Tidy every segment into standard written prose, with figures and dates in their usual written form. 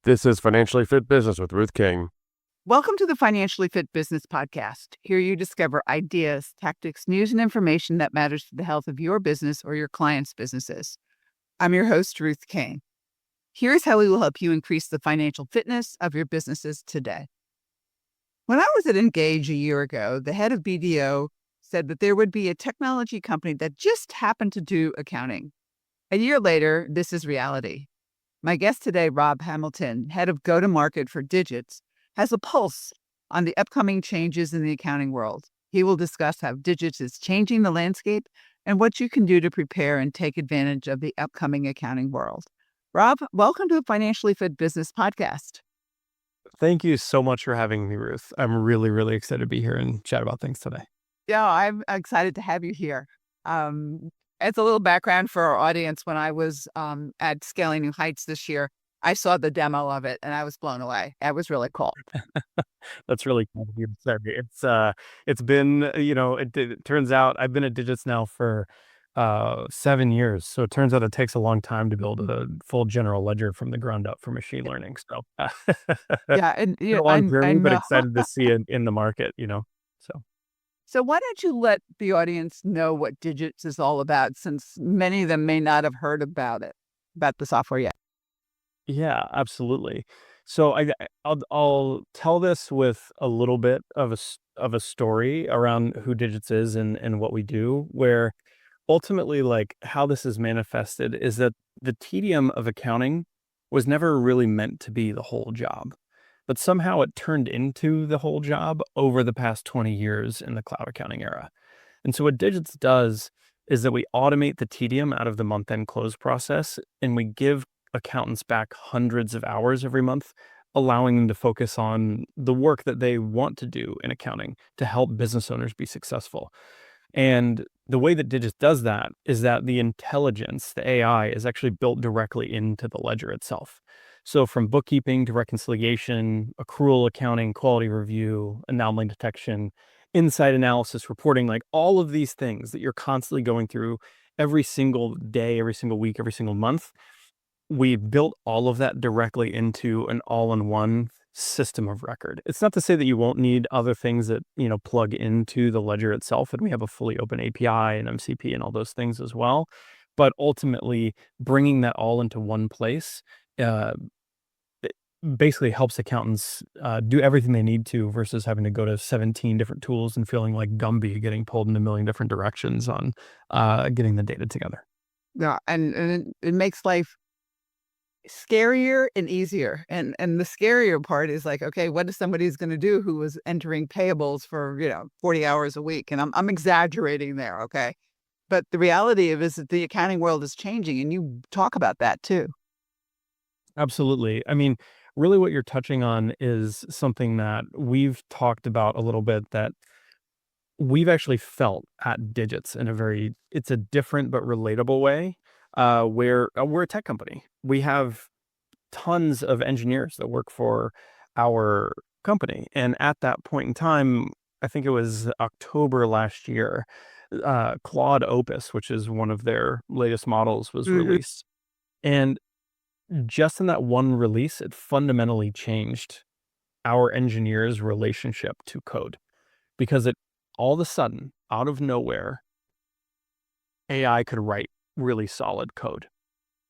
This is Financially Fit Business with Ruth King. Welcome to the Financially Fit Business Podcast. Here you discover ideas, tactics, news, and information that matters to the health of your business or your clients' businesses. I'm your host, Ruth King. Here's how we will help you increase the financial fitness of your businesses today. When I was at Engage a year ago, the head of BDO said that there would be a technology company that just happened to do accounting. A year later, this is reality. My guest today, Rob Hamilton, head of go-to-market for forDigits, has a pulse on the upcoming changes in the accounting world. He will discuss how Digits is changing the landscape and what you can do to prepare and take advantage of the upcoming accounting world. Rob, welcome to the Financially Fit Business Podcast. Thank you so much for having me, Ruth. I'm really excited to be here and chat about things today. Yeah, I'm excited to have you here. As a little background for our audience, when I was at Scaling New Heights this year, I saw the demo of it and I was blown away. It was really cool. That's really cool. It's been, it turns out I've been at Digits now for 7 years. So it turns out it takes a long time to build a full general ledger from the ground up for machine learning. So yeah, and a long journey, but excited to see it in the market, So why don't you let the audience know what Digits is all about, since many of them may not have heard about the software yet. Yeah, absolutely. So I'll tell this with a little bit of a story around who Digits is and what we do, where ultimately, like, how this is manifested is that the tedium of accounting was never really meant to be the whole job, but somehow it turned into the whole job over the past 20 years in the cloud accounting era. And so what Digits does is that we automate the tedium out of the month-end close process, and we give accountants back hundreds of hours every month, allowing them to focus on the work that they want to do in accounting to help business owners be successful. And the way that Digits does that is that the intelligence, the AI, is actually built directly into the ledger itself. So from bookkeeping to reconciliation, accrual accounting, quality review, anomaly detection, insight analysis, reporting, like all of these things that you're constantly going through every single day, every single week, every single month, we built all of that directly into an all-in-one system of record. It's not to say that you won't need other things that, plug into the ledger itself, and we have a fully open API and MCP and all those things as well. But ultimately, bringing that all into one place it basically helps accountants do everything they need to versus having to go to 17 different tools and feeling like Gumby getting pulled in a million different directions on getting the data together. Yeah, and it makes life scarier and easier. And the scarier part is like, okay, what is somebody's going to do who was entering payables for, 40 hours a week? And I'm exaggerating there, okay? But the reality of it is that the accounting world is changing, and you talk about that too. Absolutely. I mean, really what you're touching on is something that we've talked about a little bit, that we've actually felt at Digits it's a different but relatable way, where we're a tech company. We have tons of engineers that work for our company. And at that point in time, I think it was October last year, Claude Opus, which is one of their latest models, was released. And just in that one release, it fundamentally changed our engineers' relationship to code, because it all of a sudden, out of nowhere, AI could write really solid code.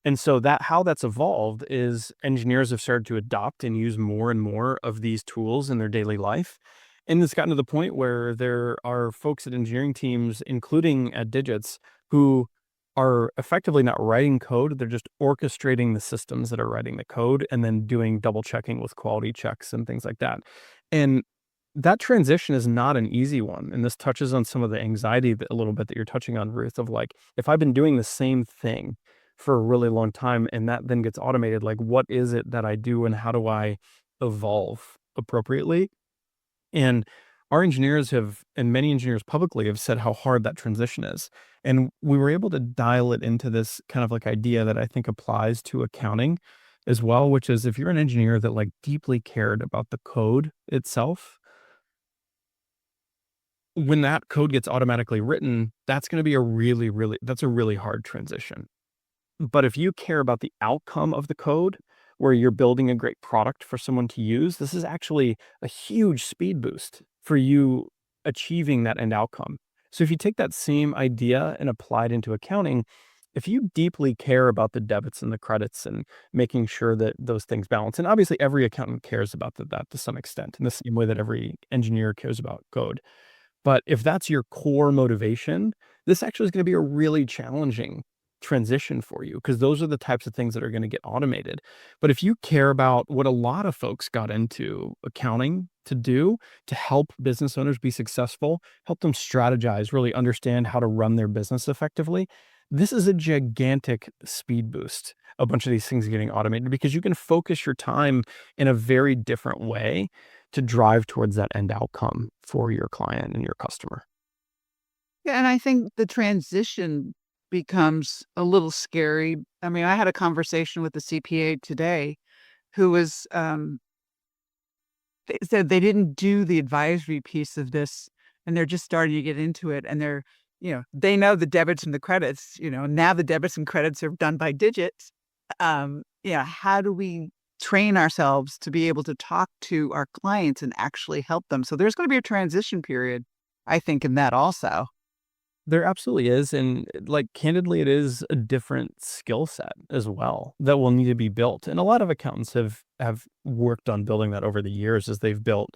And so how that's evolved is engineers have started to adopt and use more and more of these tools in their daily life. And it's gotten to the point where there are folks at engineering teams, including at Digits, who are effectively not writing code. They're just orchestrating the systems that are writing the code and then doing double checking with quality checks and things like that. And that transition is not an easy one. And this touches on some of the anxiety a little bit that you're touching on, Ruth, of like, if I've been doing the same thing for a really long time and that then gets automated, like, what is it that I do and how do I evolve appropriately? And our engineers and many engineers publicly have said how hard that transition is. And we were able to dial it into this kind of like idea that I think applies to accounting as well, which is, if you're an engineer that like deeply cared about the code itself, when that code gets automatically written, that's going to be that's a really hard transition. But if you care about the outcome of the code, where you're building a great product for someone to use, this is actually a huge speed boost for you achieving that end outcome. So if you take that same idea and apply it into accounting, if you deeply care about the debits and the credits and making sure that those things balance, and obviously every accountant cares about that to some extent, in the same way that every engineer cares about code. But if that's your core motivation, this actually is going to be a really challenging transition for you because those are the types of things that are going to get automated. But if you care about what a lot of folks got into accounting to do to help business owners be successful, help them strategize, really understand how to run their business effectively, this is a gigantic speed boost. A bunch of these things getting automated because you can focus your time in a very different way to drive towards that end outcome for your client and your customer. Yeah, and I think the transition becomes a little scary. I mean, I had a conversation with the CPA today who was they said they didn't do the advisory piece of this and they're just starting to get into it and they know the debits and the credits, now the debits and credits are done by digits. How do we train ourselves to be able to talk to our clients and actually help them? So there's going to be a transition period, I think, in that also. There absolutely is. And like candidly, it is a different skill set as well that will need to be built. And a lot of accountants have worked on building that over the years as they've built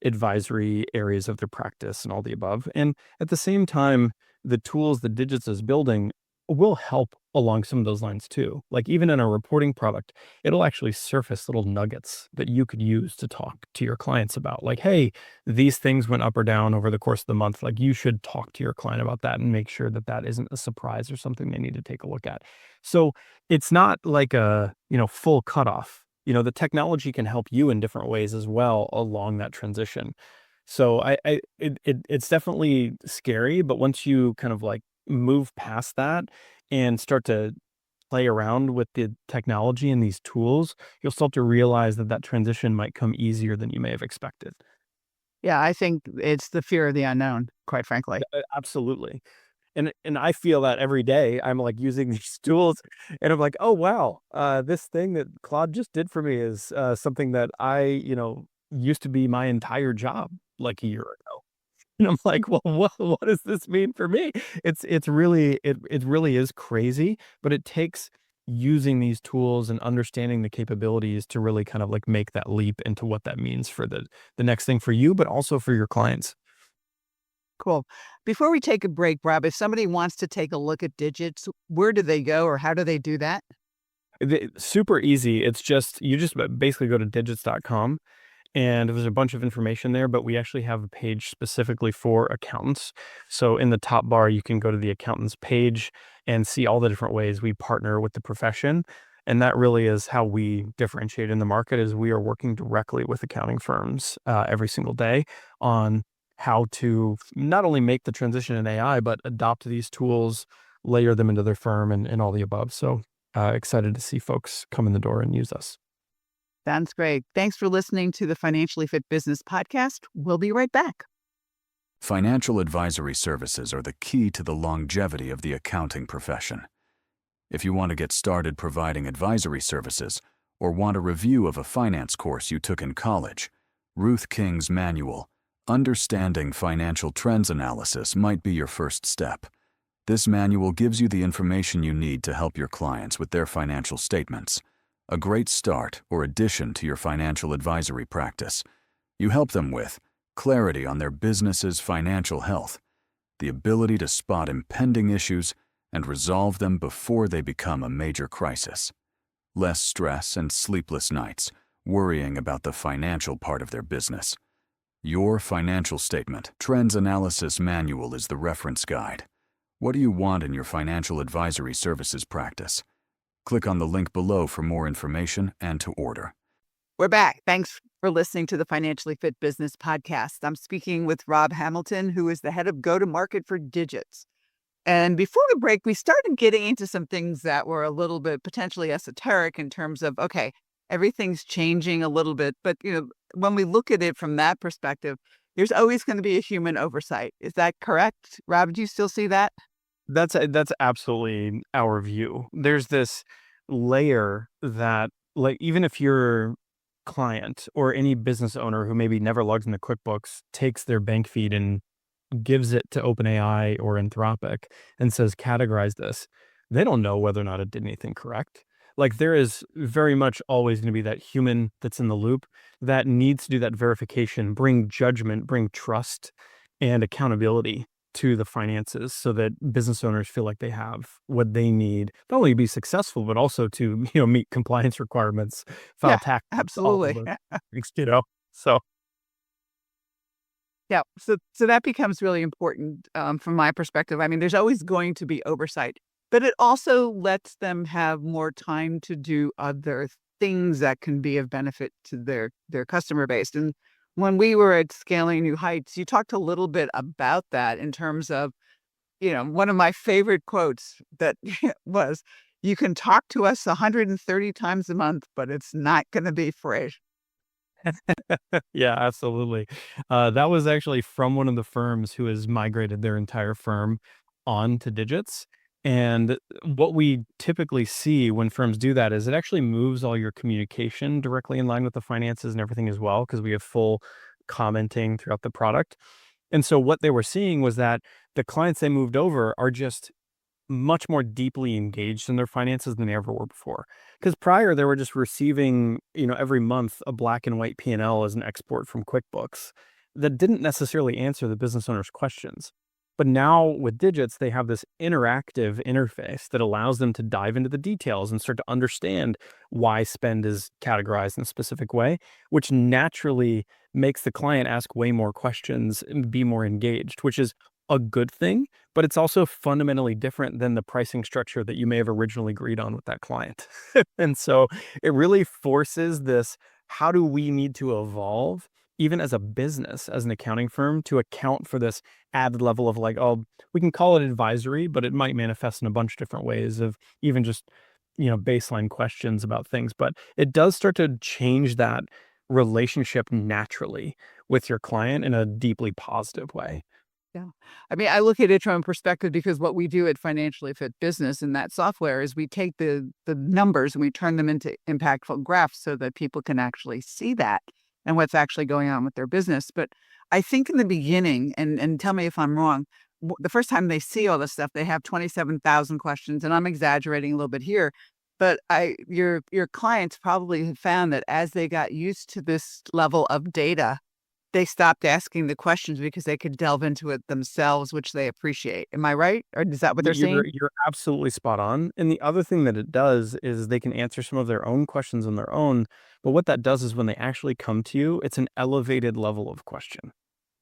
advisory areas of their practice and all the above. And at the same time, the tools that Digits is building will help along some of those lines too. Like even in a reporting product, it'll actually surface little nuggets that you could use to talk to your clients about. Like, hey, these things went up or down over the course of the month. Like you should talk to your client about that and make sure that that isn't a surprise or something they need to take a look at. So it's not like a, full cutoff. The technology can help you in different ways as well along that transition. So it's definitely scary, but once you kind of like move past that and start to play around with the technology and these tools, you'll start to realize that transition might come easier than you may have expected. Yeah, I think it's the fear of the unknown, quite frankly. Absolutely. And I feel that every day I'm like using these tools and I'm like, oh wow, this thing that Claude just did for me is something that I, used to be my entire job like a year ago. And I'm like, well, what does this mean for me? It's really it really is crazy, but it takes using these tools and understanding the capabilities to really kind of like make that leap into what that means for the next thing for you, but also for your clients. Cool. Before we take a break, Rob, if somebody wants to take a look at digits, where do they go or how do they do that? Super easy. It's just you just basically go to digits.com and there's a bunch of information there, but we actually have a page specifically for accountants. So in the top bar, you can go to the accountants page and see all the different ways we partner with the profession. And that really is how we differentiate in the market is we are working directly with accounting firms every single day on how to not only make the transition in AI, but adopt these tools, layer them into their firm and all the above. So excited to see folks come in the door and use us. Sounds great. Thanks for listening to the Financially Fit Business Podcast. We'll be right back. Financial advisory services are the key to the longevity of the accounting profession. If you want to get started providing advisory services or want a review of a finance course you took in college, Ruth King's manual, Understanding Financial Trends Analysis, might be your first step. This manual gives you the information you need to help your clients with their financial statements. A great start or addition to your financial advisory practice. You help them with clarity on their business's financial health, the ability to spot impending issues and resolve them before they become a major crisis. Less stress and sleepless nights worrying about the financial part of their business. Your Financial Statement Trends Analysis Manual is the reference guide. What do you want in your financial advisory services practice? Click on the link below for more information and to order. We're back. Thanks for listening to the Financially Fit Business Podcast. I'm speaking with Rob Hamilton, who is the head of go-to-market for Digits. And before the break, we started getting into some things that were a little bit potentially esoteric in terms of, okay, everything's changing a little bit. But, when we look at it from that perspective, there's always going to be a human oversight. Is that correct? Rob, do you still see that? That's absolutely our view. There's this layer that like even if your client or any business owner who maybe never logs into QuickBooks takes their bank feed and gives it to OpenAI or Anthropic and says, categorize this, they don't know whether or not it did anything correct. Like there is very much always going to be that human that's in the loop that needs to do that verification, bring judgment, bring trust and accountability to the finances so that business owners feel like they have what they need, not only to be successful, but also to, meet compliance requirements, file Yeah, tax, all of absolutely. those things. So Yeah. So that becomes really important from my perspective. I mean, there's always going to be oversight, but it also lets them have more time to do other things that can be of benefit to their customer base. And when we were at Scaling New Heights, you talked a little bit about that in terms of, one of my favorite quotes that was, "You can talk to us 130 times a month, but it's not going to be free." yeah, absolutely. That was actually from one of the firms who has migrated their entire firm onto Digits. And what we typically see when firms do that is it actually moves all your communication directly in line with the finances and everything as well, because we have full commenting throughout the product. And so what they were seeing was that the clients they moved over are just much more deeply engaged in their finances than they ever were before. Because prior they were just receiving, every month a black and white P&L as an export from QuickBooks that didn't necessarily answer the business owner's questions. But now with Digits, they have this interactive interface that allows them to dive into the details and start to understand why spend is categorized in a specific way, which naturally makes the client ask way more questions and be more engaged, which is a good thing, but it's also fundamentally different than the pricing structure that you may have originally agreed on with that client. And so it really forces this, how do we need to evolve, even as a business, as an accounting firm, to account for this added level of like, oh, we can call it advisory, but it might manifest in a bunch of different ways of even just, baseline questions about things. But it does start to change that relationship naturally with your client in a deeply positive way. Yeah. I mean, I look at it from a perspective because what we do at Financially Fit Business in that software is we take the numbers and we turn them into impactful graphs so that people can actually see that and what's actually going on with their business. But I think in the beginning, and tell me if I'm wrong, the first time they see all this stuff, they have 27,000 questions, and I'm exaggerating a little bit here. But your clients probably have found that as they got used to this level of data, they stopped asking the questions because they could delve into it themselves, which they appreciate. Am I right? Or is that what they're saying? You're absolutely spot on. And the other thing that it does is they can answer some of their own questions on their own. But what that does is when they actually come to you, it's an elevated level of question.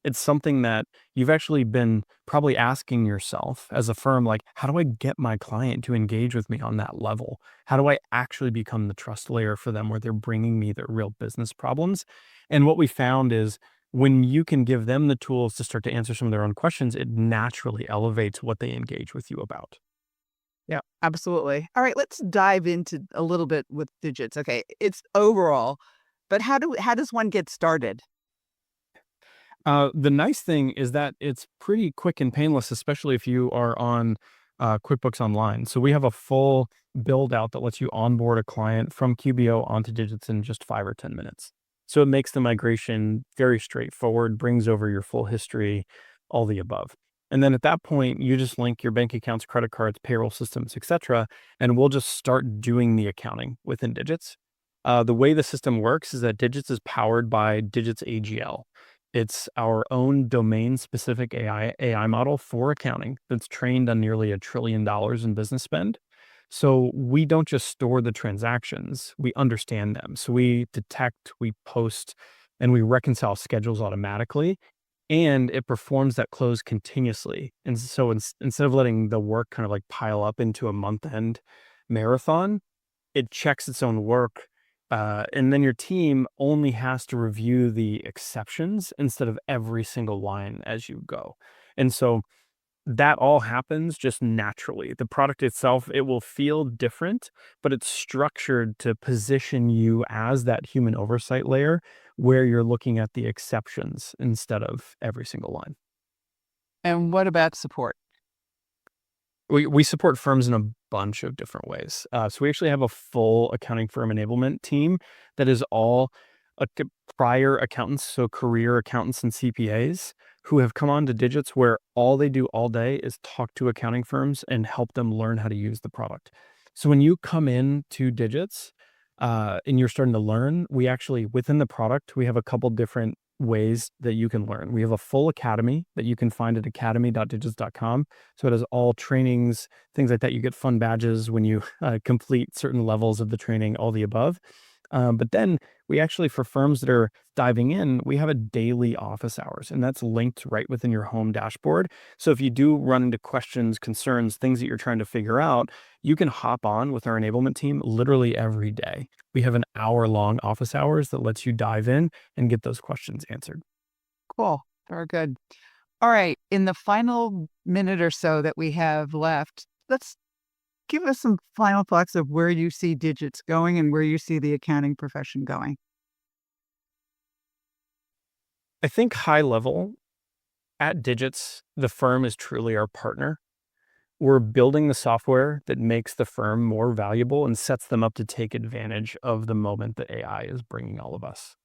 It's something that you've actually been probably asking yourself as a firm, like, how do I get my client to engage with me on that level? How do I actually become the trust layer for them where they're bringing me their real business problems? And what we found is when you can give them the tools to start to answer some of their own questions, it naturally elevates what they engage with you about. Yeah, absolutely. All right, let's dive into a little bit with Digits. Okay, it's overall, but how does one get started? The nice thing is that it's pretty quick and painless, especially if you are on QuickBooks Online. So we have a full build out that lets you onboard a client from QBO onto Digits in just 5 or 10 minutes. So it makes the migration very straightforward, brings over your full history, all the above. And then at that point, you just link your bank accounts, credit cards, payroll systems, etc., and we'll just start doing the accounting within Digits. The way the system works is that Digits is powered by Digits AGL. It's our own domain-specific AI model for accounting that's trained on nearly $1 trillion in business spend. So we don't just store the transactions, we understand them. So we detect, we post, and we reconcile schedules automatically, and it performs that close continuously. And so instead of letting the work kind of like pile up into a month-end marathon, it checks its own work, and then your team only has to review the exceptions instead of every single line as you go. And so that all happens just naturally. The product itself, it will feel different, but it's structured to position you as that human oversight layer where you're looking at the exceptions instead of every single line. And what about support? We support firms in a bunch of different ways. So we actually have a full accounting firm enablement team that is all prior accountants, so career accountants and CPAs who have come on to Digits, where all they do all day is talk to accounting firms and help them learn how to use the product. So when you come in to Digits and you're starting to learn, we actually, within the product, we have a couple different ways that you can learn. We have a full academy that you can find at academy.digits.com. So it has all trainings, things like that. You get fun badges when you complete certain levels of the training, all the above. But then we actually, for firms that are diving in, we have a daily office hours, and that's linked right within your home dashboard. So if you do run into questions, concerns, things that you're trying to figure out, you can hop on with our enablement team literally every day. We have an hour-long office hours that lets you dive in and get those questions answered. Cool. Very good. All right. In the final minute or so that we have left, let's give us some final thoughts of where you see Digits going and where you see the accounting profession going. I think high level, at Digits, the firm is truly our partner. We're building the software that makes the firm more valuable and sets them up to take advantage of the moment that AI is bringing all of us.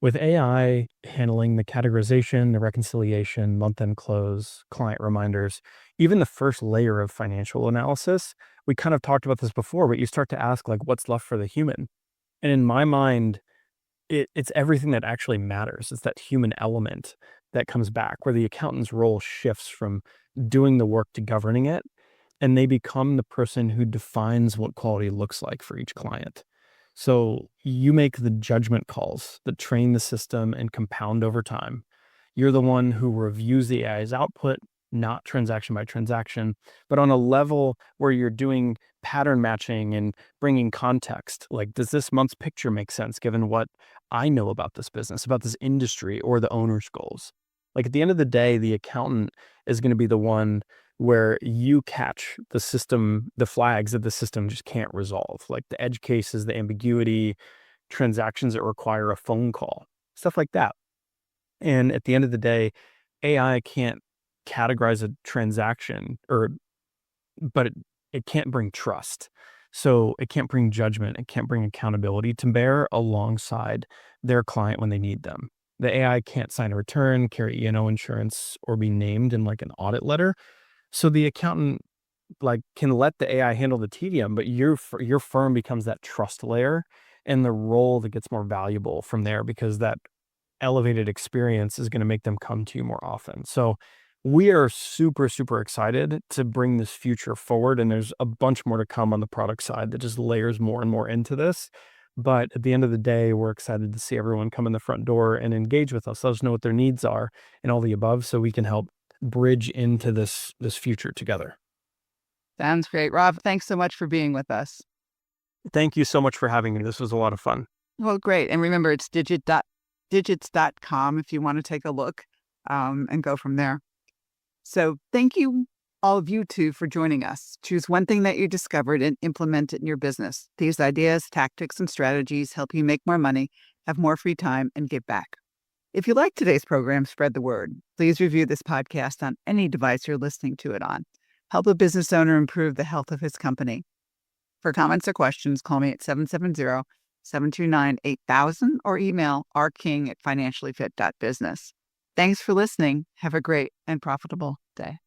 With AI handling the categorization, the reconciliation, month-end close, client reminders, even the first layer of financial analysis, we kind of talked about this before, but you start to ask, like, what's left for the human? And in my mind, it's everything that actually matters. It's that human element that comes back, where the accountant's role shifts from doing the work to governing it, and they become the person who defines what quality looks like for each client. So you make the judgment calls that train the system and compound over time. You're the one who reviews the AI's output, not transaction by transaction, but on a level where you're doing pattern matching and bringing context. Like, does this month's picture make sense given what I know about this business, about this industry, or the owner's goals? Like, at the end of the day, the accountant is going to be the one where you catch the system, the flags that the system just can't resolve, like the edge cases, the ambiguity, transactions that require a phone call, stuff like that. And at the end of the day, AI can't categorize a transaction, but it can't bring trust. So it can't bring judgment. It can't bring accountability to bear alongside their client when they need them. The AI can't sign a return, carry E&O insurance, or be named in like an audit letter. So the accountant can let the AI handle the tedium, but your firm becomes that trust layer and the role that gets more valuable from there, because that elevated experience is going to make them come to you more often. So we are super, super excited to bring this future forward, and there's a bunch more to come on the product side that just layers more and more into this. But at the end of the day, we're excited to see everyone come in the front door and engage with us. Let us know what their needs are and all the above, so we can help bridge into this future together. Sounds great. Rob, thanks so much for being with us. Thank you so much for having me. This was a lot of fun. Well, great. And remember, it's digits.com if you want to take a look and go from there. So thank you, all of you two, for joining us. Choose one thing that you discovered and implement it in your business. These ideas, tactics, and strategies help you make more money, have more free time, and give back. If you like today's program, spread the word. Please review this podcast on any device you're listening to it on. Help a business owner improve the health of his company. For comments or questions, call me at 770-729-8000 or email rking@financiallyfit.business. Thanks for listening. Have a great and profitable day.